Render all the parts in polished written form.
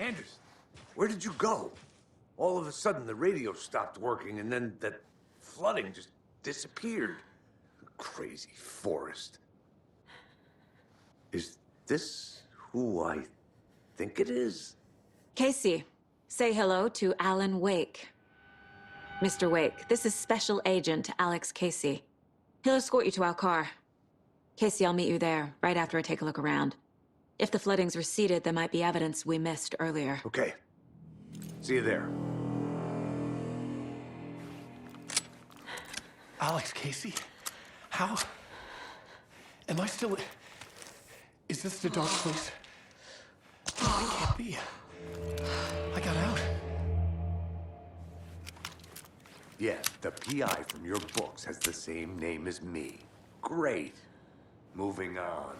Anderson, where did you go? All of a sudden, the radio stopped working, and then that flooding just disappeared. Crazy forest. Is this who I think it is? Casey, say hello to Alan Wake. Mr. Wake, this is Special Agent Alex Casey. He'll escort you to our car. Casey, I'll meet you there, right after I take a look around. If the flooding's receded, there might be evidence we missed earlier. Okay. See you there. Alex Casey? How? Am I still... Is this the dark place? Oh, it can't be. I got out. Yeah, the PI from your books has the same name as me. Great. Moving on.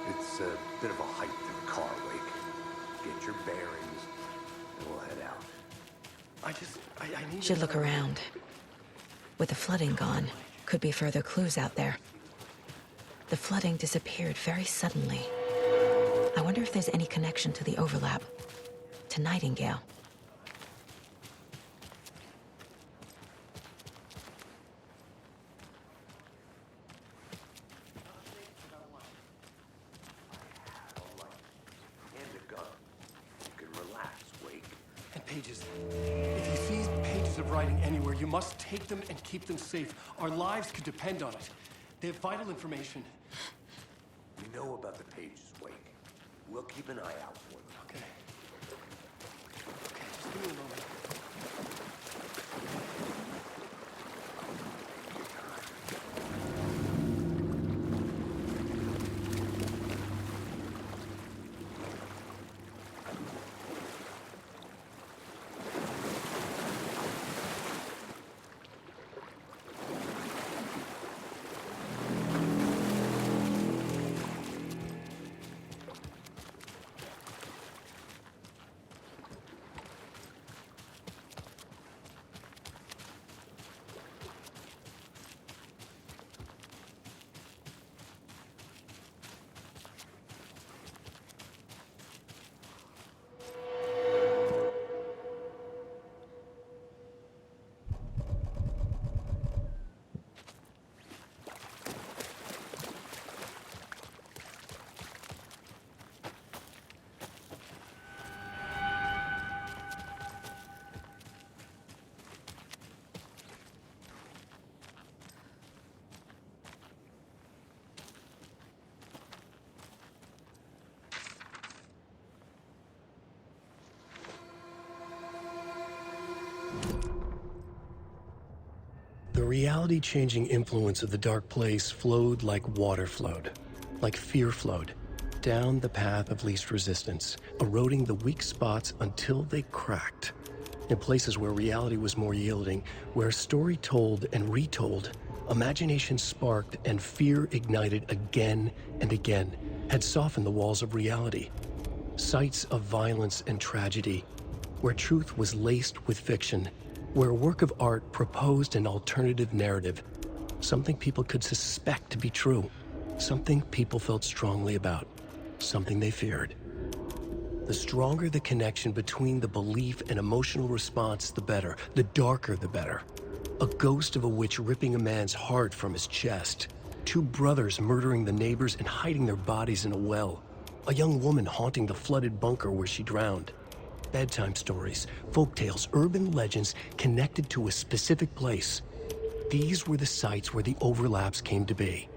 It's a bit of a hike to the car, Wake. Get your bearings, and we'll head out. I need... Should look around. With the flooding gone, could be further clues out there. The flooding disappeared very suddenly. I wonder if there's any connection to the overlap. To Nightingale. Pages. If you see pages of writing anywhere, you must take them and keep them safe. Our lives could depend on it. They have vital information. We know about the pages, Wake. We'll keep an eye out for them. Okay. Okay, just give me a moment. The reality-changing influence of the dark place flowed like water flowed, like fear flowed, down the path of least resistance, eroding the weak spots until they cracked. In places where reality was more yielding, where story told and retold, imagination sparked and fear ignited again and again, had softened the walls of reality. Sites of violence and tragedy, where truth was laced with fiction, where a work of art proposed an alternative narrative, something people could suspect to be true, something people felt strongly about, something they feared. The stronger the connection between the belief and emotional response, the better. The darker, the better. A ghost of a witch ripping a man's heart from his chest. Two brothers murdering the neighbors and hiding their bodies in a well. A young woman haunting the flooded bunker where she drowned. Bedtime stories, folktales, urban legends connected to a specific place. These were the sites where the overlaps came to be.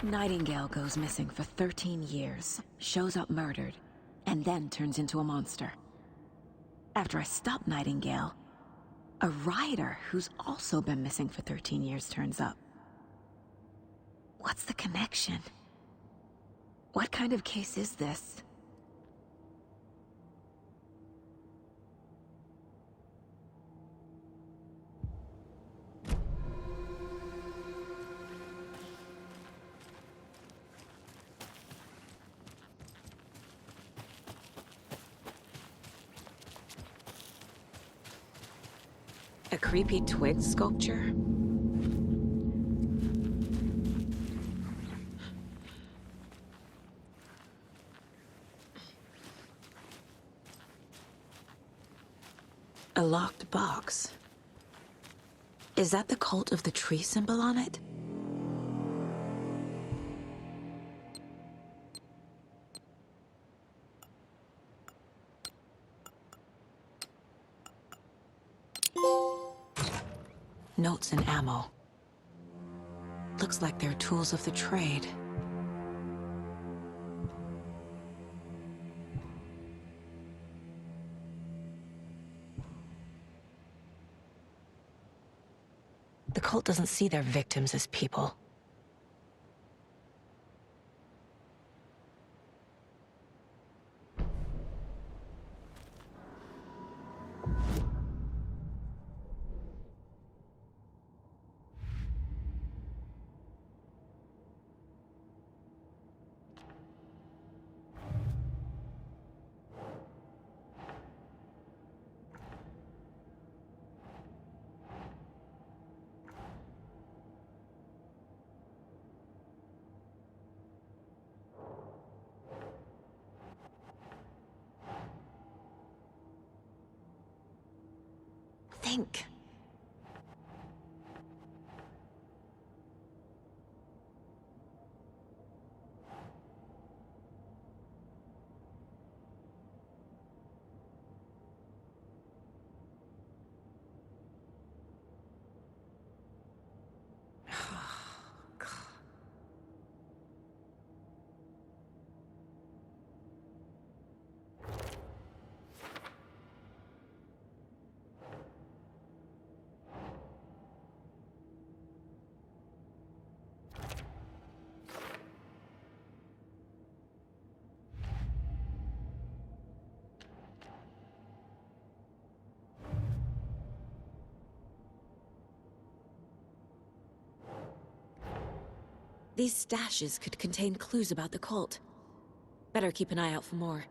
Nightingale goes missing for 13 years, shows up murdered, and then turns into a monster. After I stop Nightingale, a rider who's also been missing for 13 years turns up. What's the connection? What kind of case is this? A creepy twig sculpture? A locked box. Is that the cult of the tree symbol on it? Notes and ammo. Looks like they're tools of the trade. The cult doesn't see their victims as people. Think. These stashes could contain clues about the cult. Better keep an eye out for more.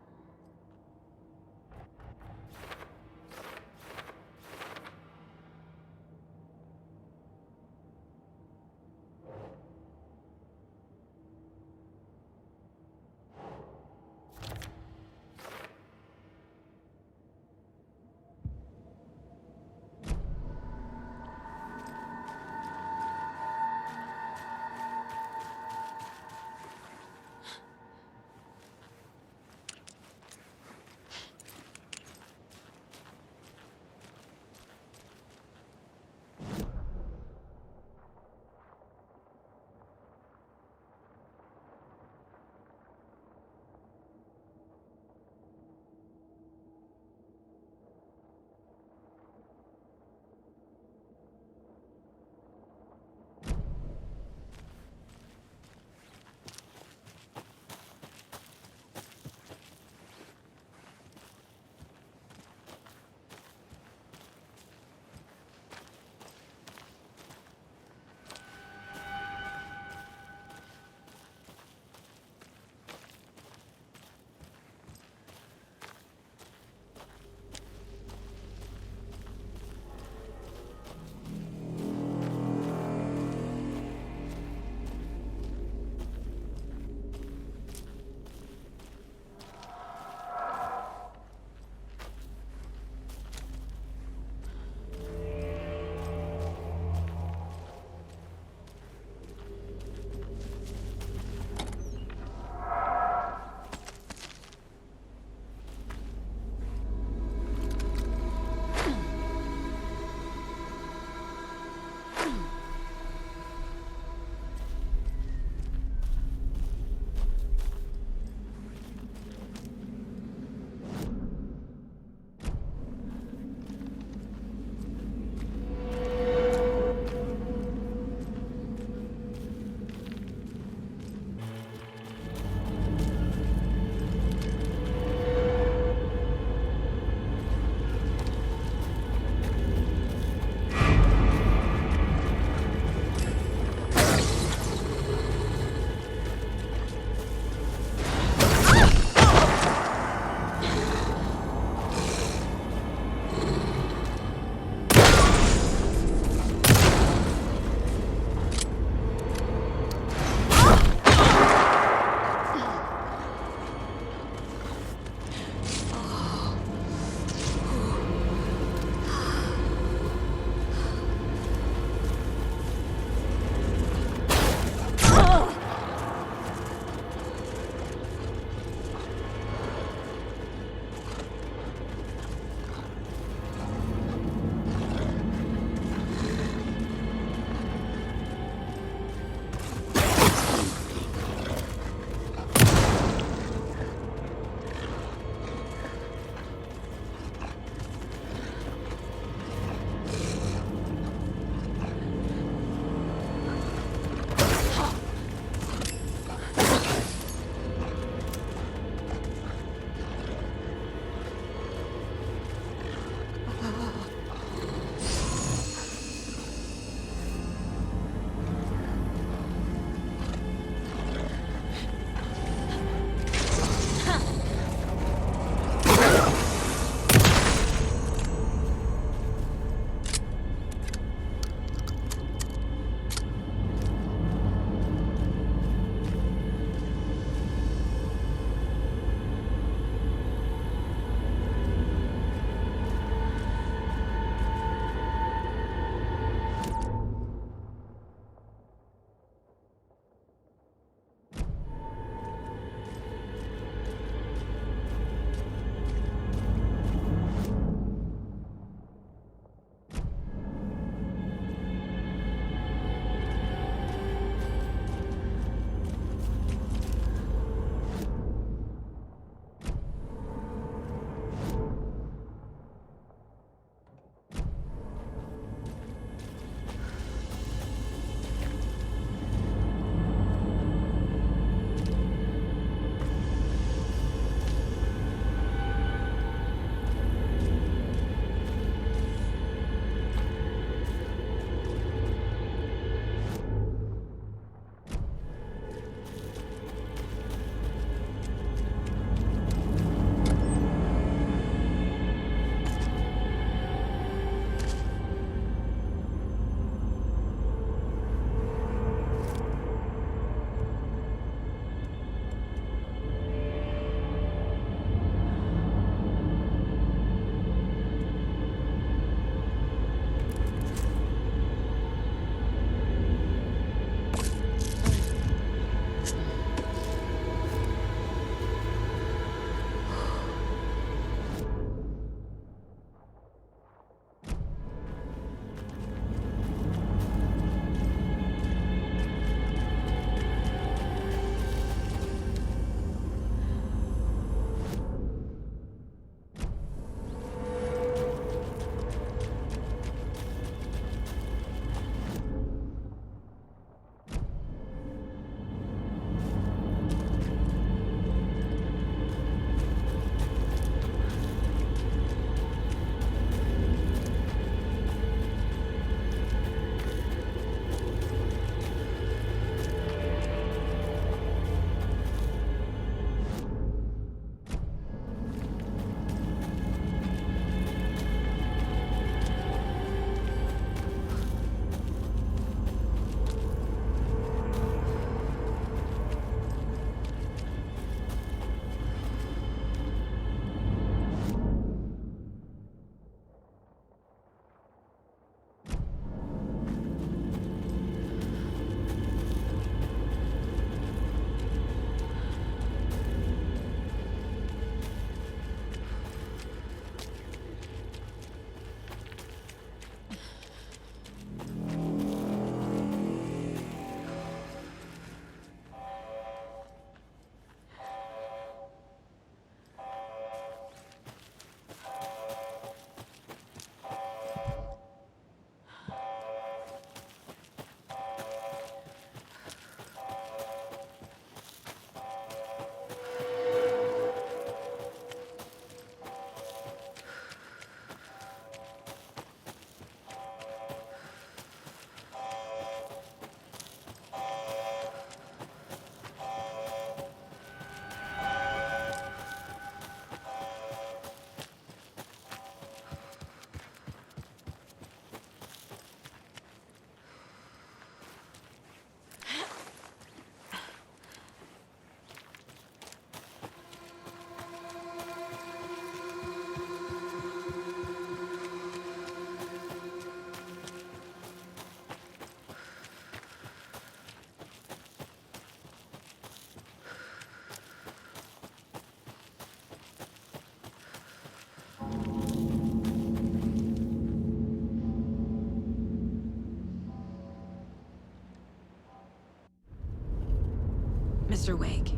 Mr. Wake.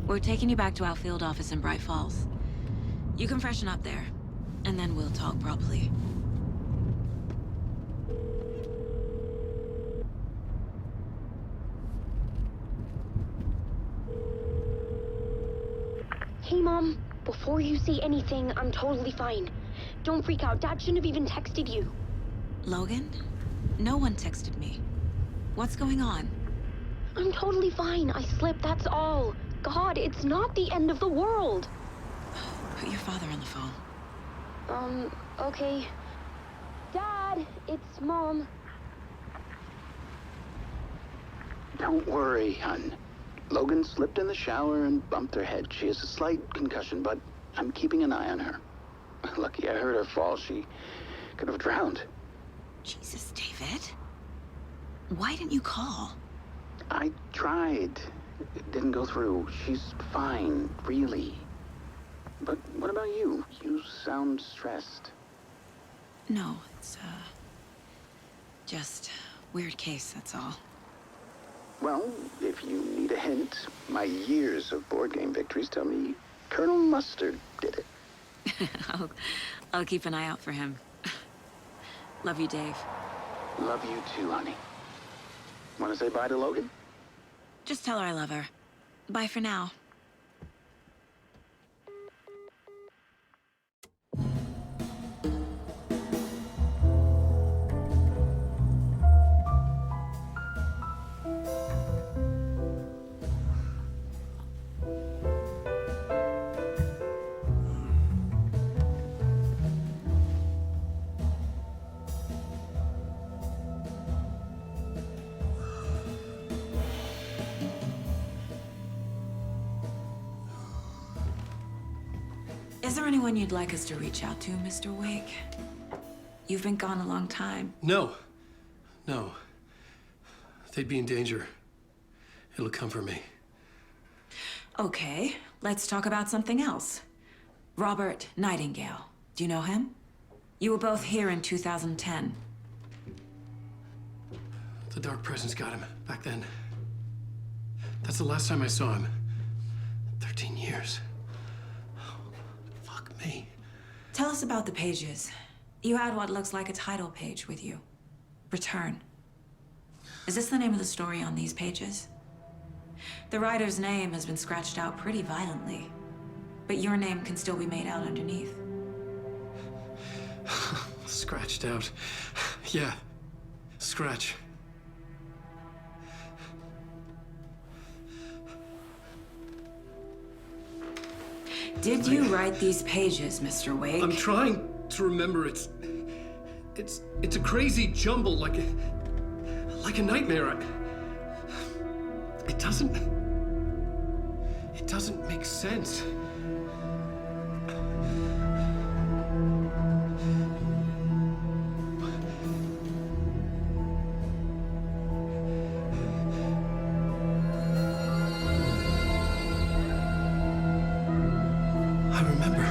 We're taking you back to our field office in Bright Falls. You can freshen up there, and then we'll talk properly. Hey, Mom. Before you say anything, I'm totally fine. Don't freak out. Dad shouldn't have even texted you. Logan? No one texted me. What's going on? I'm totally fine. I slipped, that's all. God, it's not the end of the world. Put your father on the phone. Okay. Dad, it's Mom. Don't worry, hon. Logan slipped in the shower and bumped her head. She has a slight concussion, but I'm keeping an eye on her. Lucky I heard her fall. She could have drowned. Jesus, David. Why didn't you call? I tried. It didn't go through. She's fine, really. But what about you? You sound stressed. No, it's, just weird case, that's all. Well, if you need a hint, my years of board game victories tell me Colonel Mustard did it. I'll keep an eye out for him. Love you, Dave. Love you too, honey. Want to say bye to Logan? Just tell her I love her. Bye for now. Is there anyone you'd like us to reach out to, Mr. Wake? You've been gone a long time. No. No. They'd be in danger. It'll come for me. Okay, let's talk about something else. Robert Nightingale. Do you know him? You were both here in 2010. The Dark Presence got him back then. That's the last time I saw him. 13 years. Fuck me. Tell us about the pages. You had what looks like a title page with you. Return. Is this the name of the story on these pages? The writer's name has been scratched out pretty violently, but your name can still be made out underneath. Scratched out. Yeah. Scratch. Did you write these pages, Mr. Wake? I'm trying to remember. It's a crazy jumble, like a nightmare. It doesn't make sense. I remember.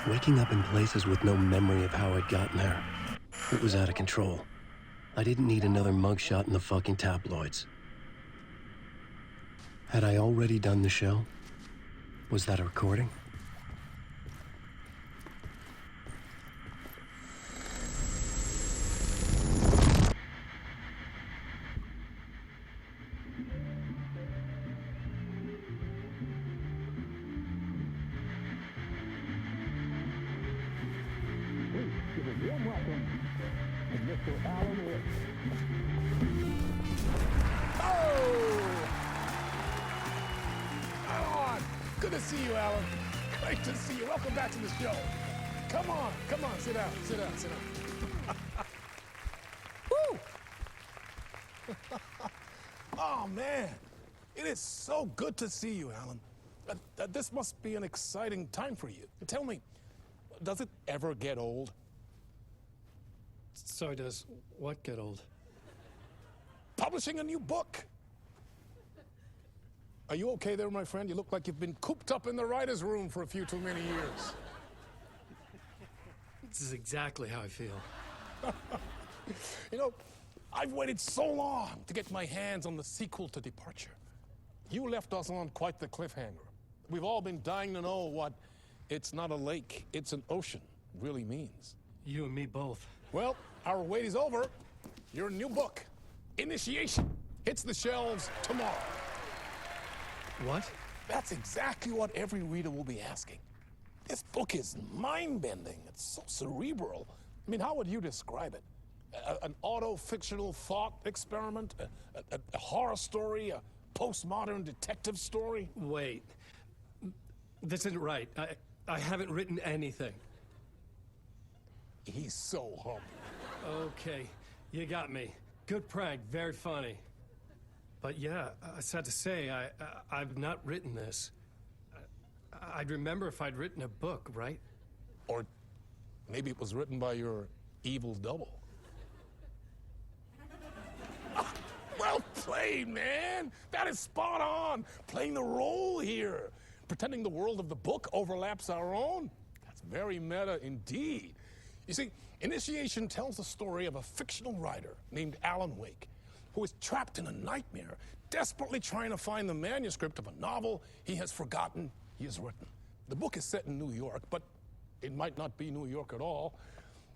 Waking up in places with no memory of how I'd gotten there. It was out of control. I didn't need another mugshot in the fucking tabloids. Had I already done the show? Was that a recording? Oh! Alan! Good to see you, Alan. Great to see you. Welcome back to the show. Come on, sit down. Woo! Oh, man. It is so good to see you, Alan. This must be an exciting time for you. Tell me, does it ever get old? So does what get old? Publishing a new book. Are you okay there, my friend? You look like you've been cooped up in the writer's room for a few too many years. This is exactly how I feel. You know, I've waited so long to get my hands on the sequel to Departure. You left us on quite the cliffhanger. We've all been dying to know what "it's not a lake, it's an ocean" really means. You and me both. Well, our wait is over. Your new book, Initiation, hits the shelves tomorrow. What? That's exactly what every reader will be asking. This book is mind-bending. It's so cerebral. I mean, how would you describe it? An auto-fictional thought experiment? A horror story? A postmodern detective story? Wait. This isn't right. I haven't written anything. He's so humble. Okay, you got me. Good prank, very funny. But yeah, sad to say, I've not written this. I'd remember if I'd written a book, right? Or maybe it was written by your evil double. Well played, man. That is spot on. Playing the role here. Pretending the world of the book overlaps our own. That's very meta indeed. You see, Initiation tells the story of a fictional writer named Alan Wake, who is trapped in a nightmare, desperately trying to find the manuscript of a novel he has forgotten he has written. The book is set in New York, but it might not be New York at all.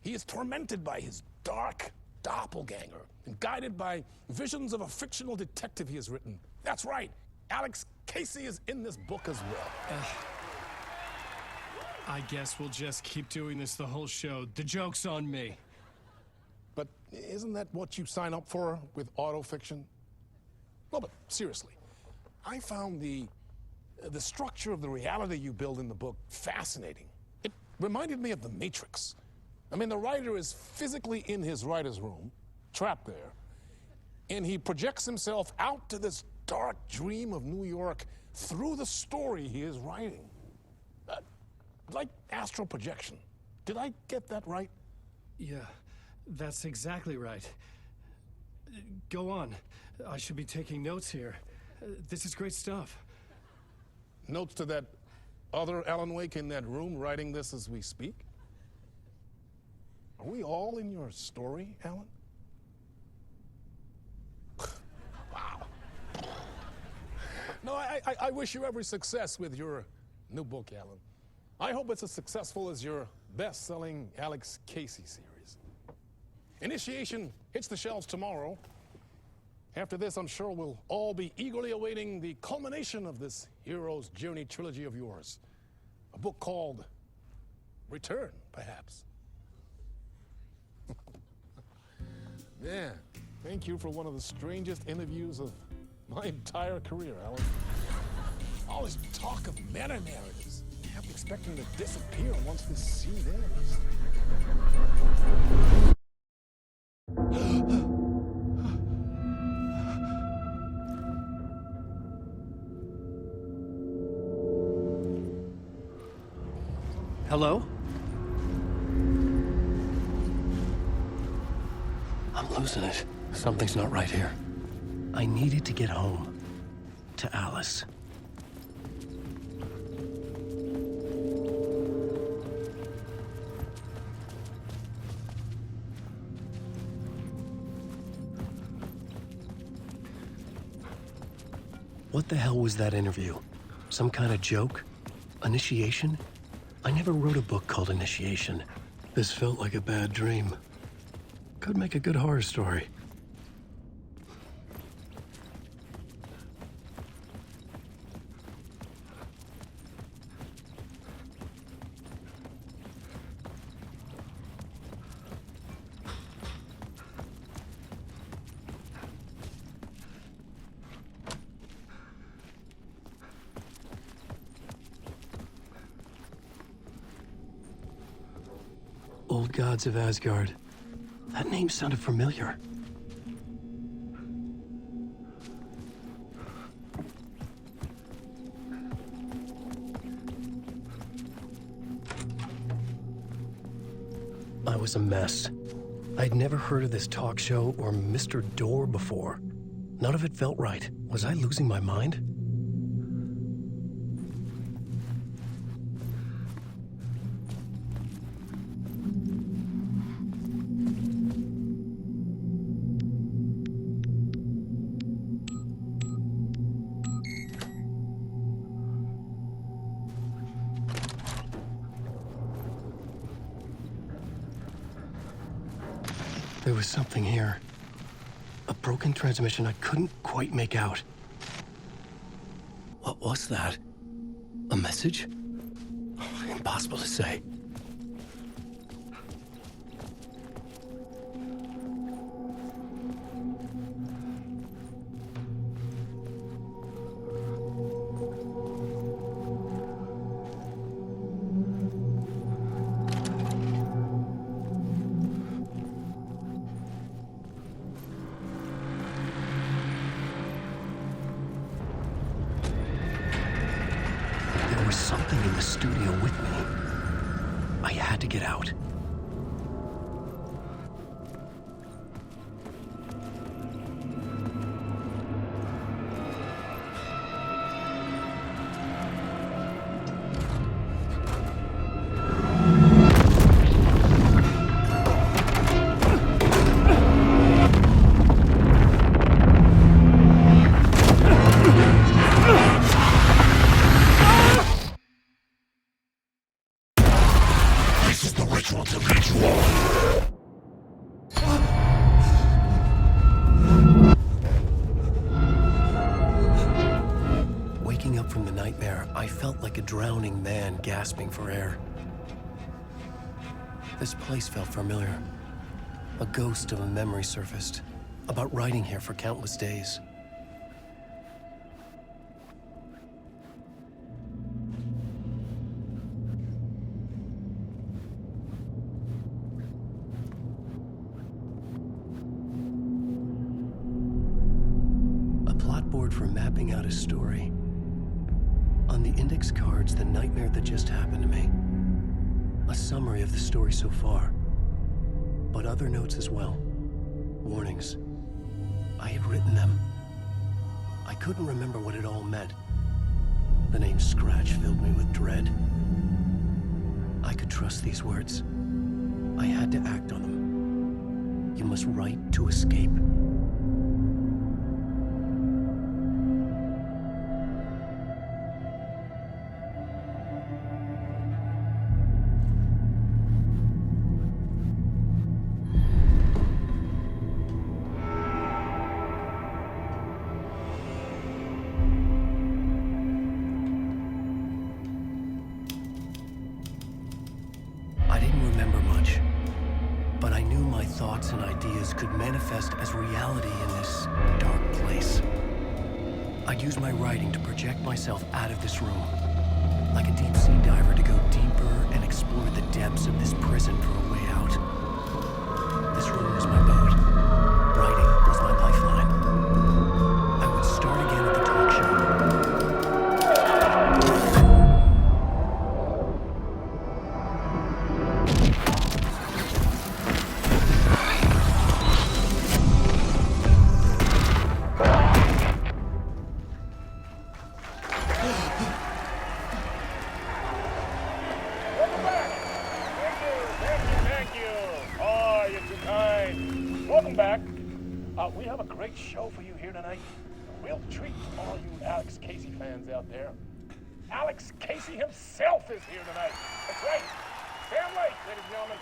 He is tormented by his dark doppelganger and guided by visions of a fictional detective he has written. That's right, Alex Casey is in this book as well. I guess we'll just keep doing this the whole show. The joke's on me. But isn't that what you sign up for with autofiction? No, but seriously, I found the structure of the reality you build in the book fascinating. It reminded me of The Matrix. I mean, the writer is physically in his writer's room, trapped there, and he projects himself out to this dark dream of New York through the story he is writing. Like astral projection. Did I get that right? Yeah, that's exactly right. Go on. I should be taking notes here. This is great stuff. Notes to that other Alan Wake in that room writing this as we speak? Are we all in your story, Alan? Wow. No, I wish you every success with your new book, Alan. I hope it's as successful as your best-selling Alex Casey series. Initiation hits the shelves tomorrow. After this, I'm sure we'll all be eagerly awaiting the culmination of this hero's journey trilogy of yours. A book called Return, perhaps. Yeah, thank you for one of the strangest interviews of my entire career, Alan. All this talk of meta-narratives. I kept expecting to disappear once this scene ends. Hello? I'm losing it. Something's not right here. I needed to get home. To Alice. What the hell was that interview? Some kind of joke? Initiation? I never wrote a book called Initiation. This felt like a bad dream. Could make a good horror story. gods of Asgard. That name sounded familiar. I was a mess. I'd never heard of this talk show or Mr. Door before. None of it felt right. Was I losing my mind? There was something here. A broken transmission I couldn't quite make out. What was that? A message? Impossible to say. There was something in the studio with me. I had to get out. Waking up from the nightmare, I felt like a drowning man gasping for air. This place felt familiar. A ghost of a memory surfaced, about riding here for countless days. A plot board for mapping out a story. On the index cards, the nightmare that just happened to me. A summary of the story so far. But other notes as well. Warnings. I had written them. I couldn't remember what it all meant. The name Scratch filled me with dread. I could trust these words. I had to act on them. You must write to escape. I didn't remember much, but I knew my thoughts and ideas could manifest as reality in this dark place. I'd use my writing to project myself out of this room, like a deep-sea diver to go deeper and explore the depths of this prison for a way out. This room was my boat. Writing was my lifeline. I would start again at the talk show. Welcome back. We have a great show for you here tonight. A real treat to all you Alex Casey fans out there. Alex Casey himself is here tonight. That's right. Sam Lake, ladies and gentlemen.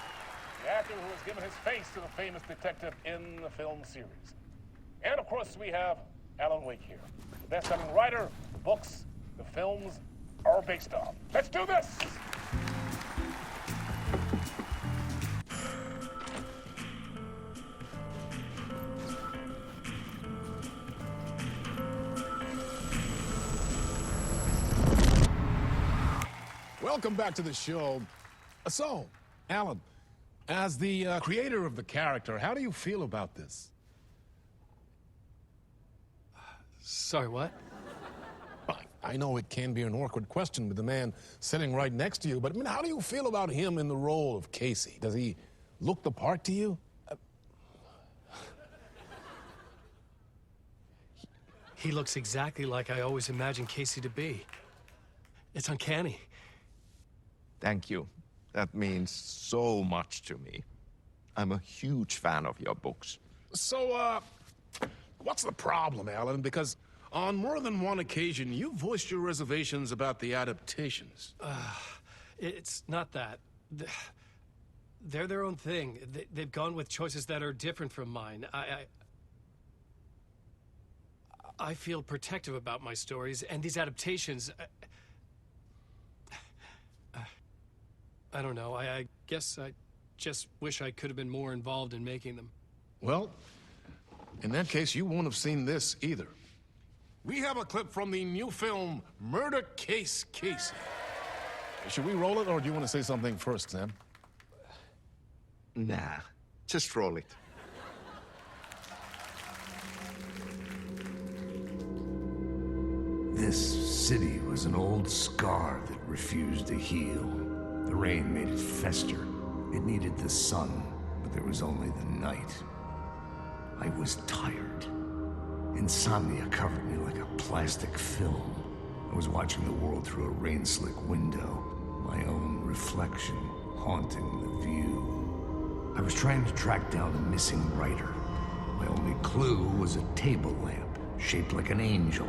The actor who has given his face to the famous detective in the film series. And of course, we have Alan Wake here. The best-selling writer, the books, the films are based on. Let's do this! Welcome back to the show. So, Alan, As the creator of the character, how do you feel about this? Sorry, what? I know it can be an awkward question with the man sitting right next to you, but I mean, how do you feel about him in the role of Casey? Does he look the part to you? He looks exactly like I always imagined Casey to be. It's uncanny. Thank you. That means so much to me. I'm a huge fan of your books. So, what's the problem, Alan? Because on more than one occasion, you voiced your reservations about the adaptations. It's not that. They're their own thing. They've gone with choices that are different from mine. I feel protective about my stories, and these adaptations... I don't know. I guess I just wish I could have been more involved in making them. Well, in that case, you won't have seen this either. We have a clip from the new film, Murder Case Casey. Should we roll it, or do you want to say something first, Sam? Nah, just roll it. This city was an old scar that refused to heal. The rain made it fester. It needed the sun, but there was only the night. I was tired. Insomnia covered me like a plastic film. I was watching the world through a rain-slick window, my own reflection haunting the view. I was trying to track down a missing writer. My only clue was a table lamp, shaped like an angel.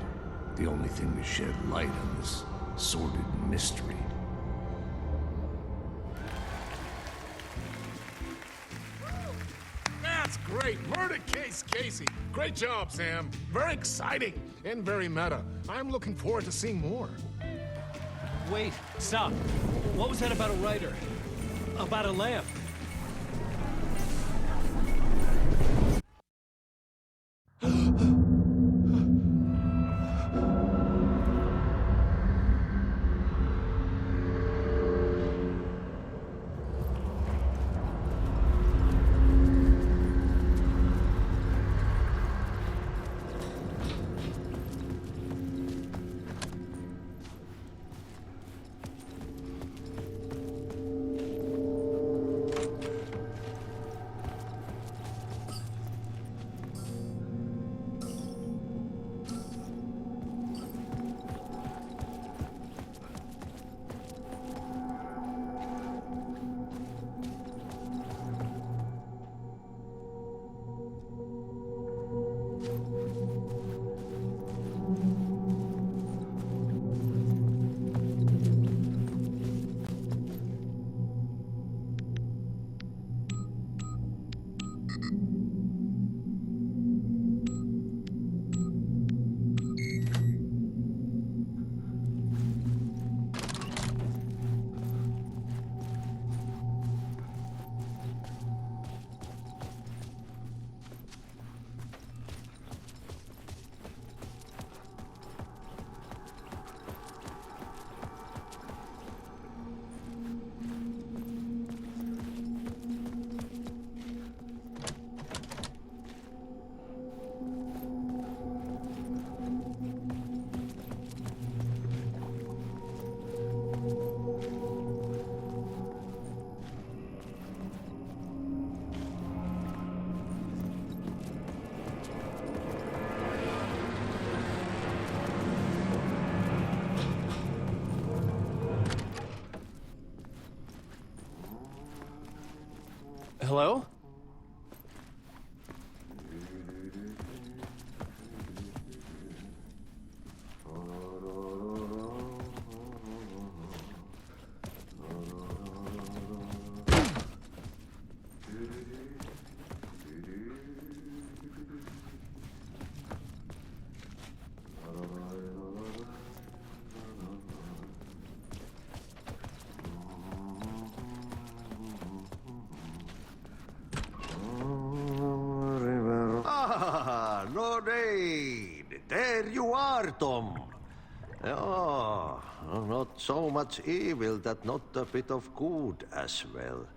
The only thing to shed light on this sordid mystery. That's great! Murder Case Casey! Great job, Sam. Very exciting and very meta. I'm looking forward to seeing more. Wait, stop. What was that about a writer? About a lamp? Hello? There you are, Tom. Oh, not so much evil that not a bit of good as well.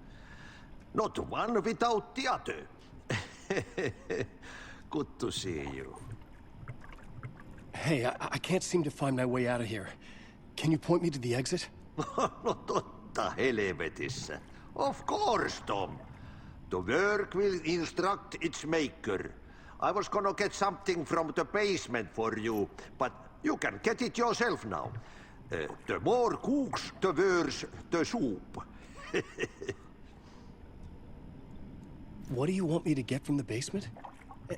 Not one without the other. Good to see you. Hey, I can't seem to find my way out of here. Can you point me to the exit? No totta helvetissä. Of course, Tom. The work will instruct its maker. I was gonna get something from the basement for you, but you can get it yourself now. The more cooks, the worse the soup. What do you want me to get from the basement?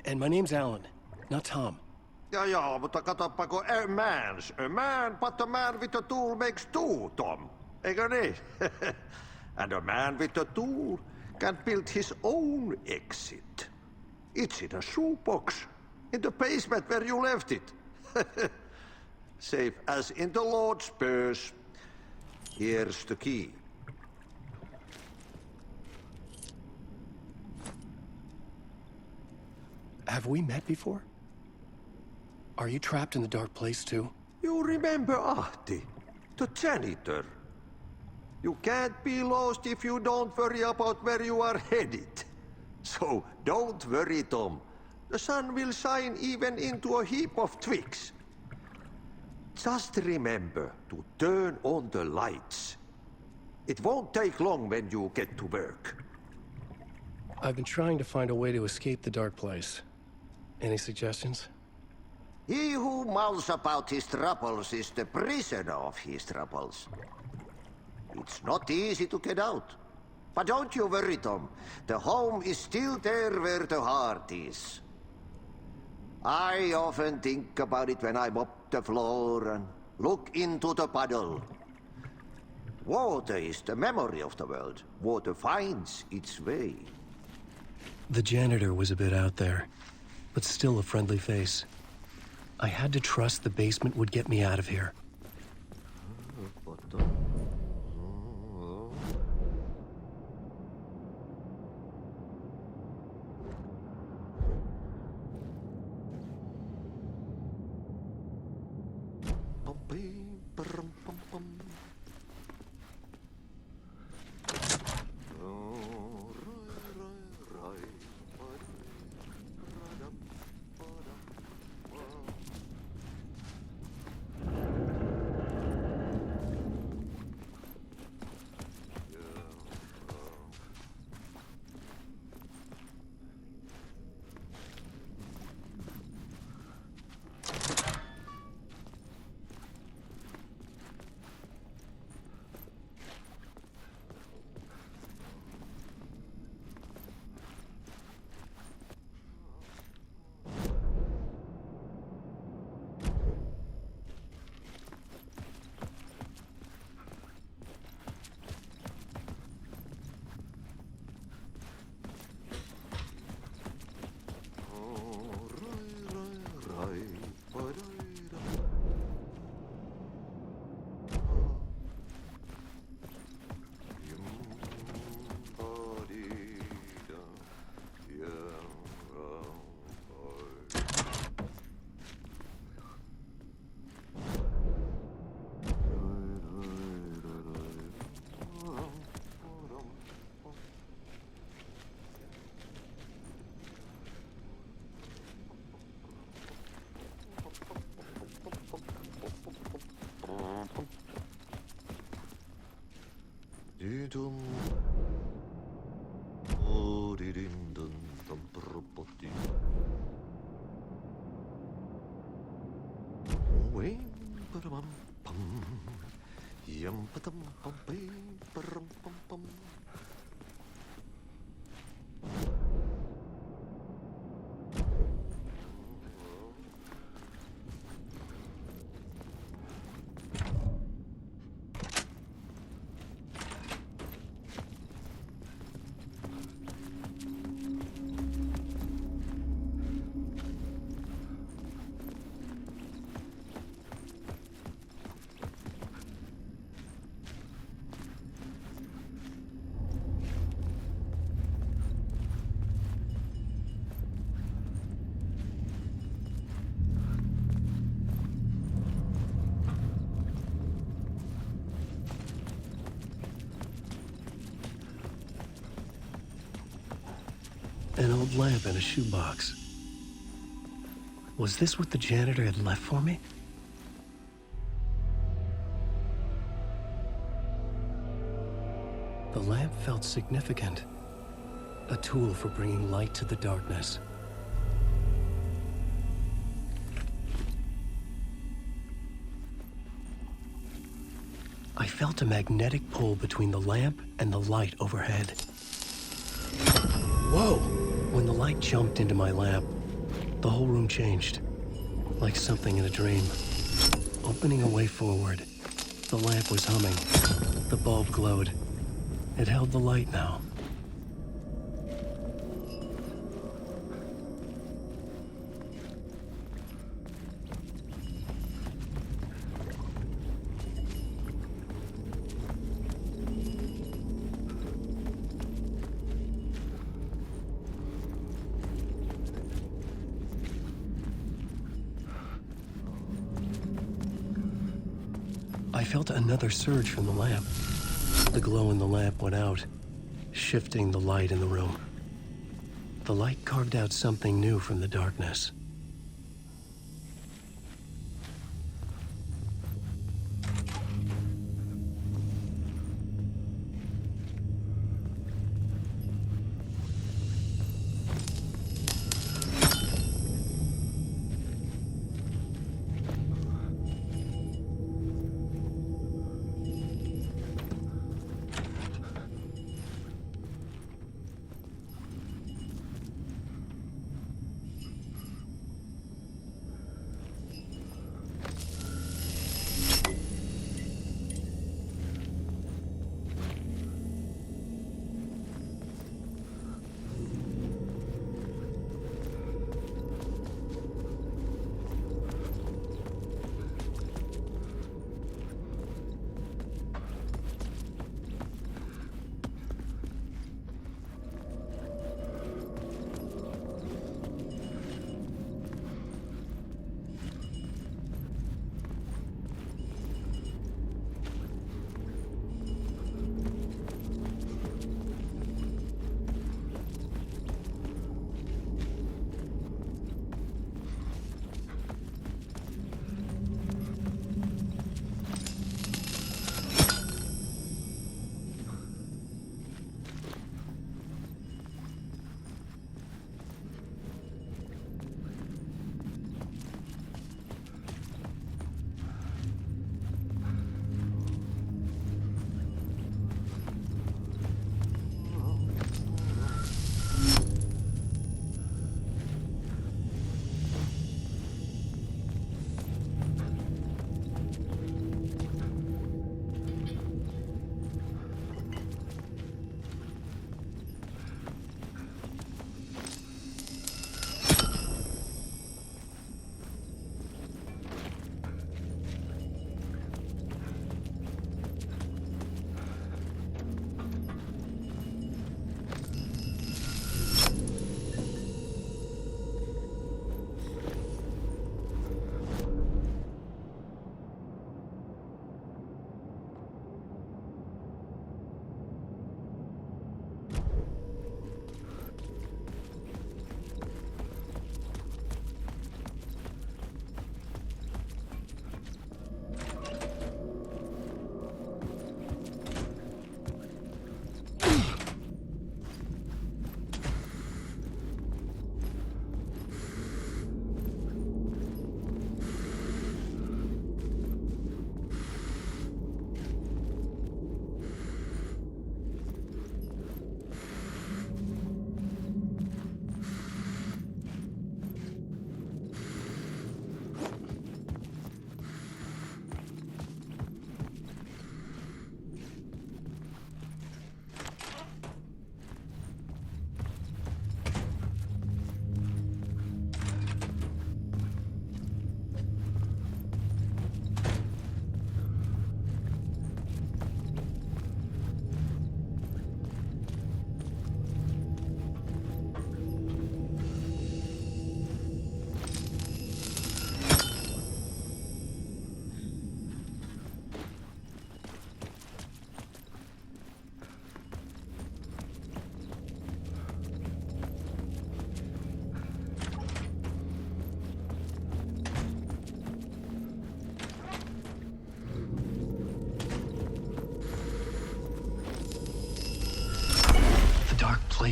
And my name's Alan, not Tom. Ja, mutta katoppa kun a man, but a man with a tool makes two, Tom. Eikö niin? And a man with a tool can build his own exit. It's in a shoebox, in the basement where you left it. Safe as in the Lord's purse. Here's the key. Have we met before? Are you trapped in the dark place too? You remember Ahti, the janitor. You can't be lost if you don't worry about where you are headed. So don't worry, Tom. The sun will shine even into a heap of twigs. Just remember to turn on the lights. It won't take long when you get to work. I've been trying to find a way to escape the dark place. Any suggestions? He who mouths about his troubles is the prisoner of his troubles. It's not easy to get out. But don't you worry, Tom. The home is still there where the heart is. I often think about it when I mop the floor and look into the puddle. Water is the memory of the world. Water finds its way. The janitor was a bit out there, but still a friendly face. I had to trust the basement would get me out of here. An old lamp in a shoebox. Was this what the janitor had left for me? The lamp felt significant. A tool for bringing light to the darkness. I felt a magnetic pull between the lamp and the light overhead. Whoa! When the light jumped into my lamp, the whole room changed, like something in a dream. Opening a way forward, the lamp was humming. The bulb glowed. It held the light now. I felt another surge from the lamp. The glow in the lamp went out, shifting the light in the room. The light carved out something new from the darkness.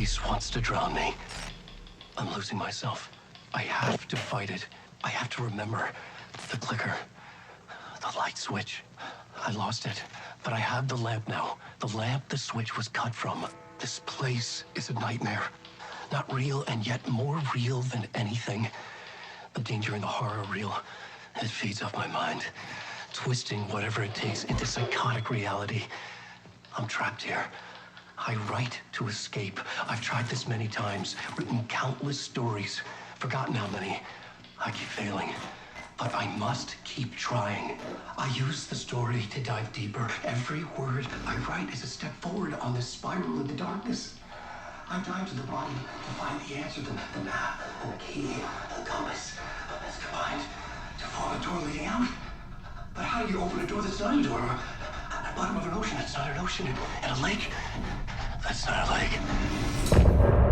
place wants to drown me. I'm losing myself. I have to fight it. I have to remember. The clicker. The light switch. I lost it. But I have the lamp now. The lamp the switch was cut from. This place is a nightmare. Not real, and yet more real than anything. The danger and the horror real. It feeds off my mind. Twisting whatever it takes into psychotic reality. I'm trapped here. I write to escape. I've tried this many times, written countless stories, forgotten how many. I keep failing, but I must keep trying. I use the story to dive deeper. Every word I write is a step forward on this spiral into darkness. I dive to the bottom to find the answer, the map, and the key, and the compass. It's combined to form a door leading out. But how do you open a door that's not a door? At the bottom of an ocean that's not an ocean, and a lake that's not a lake.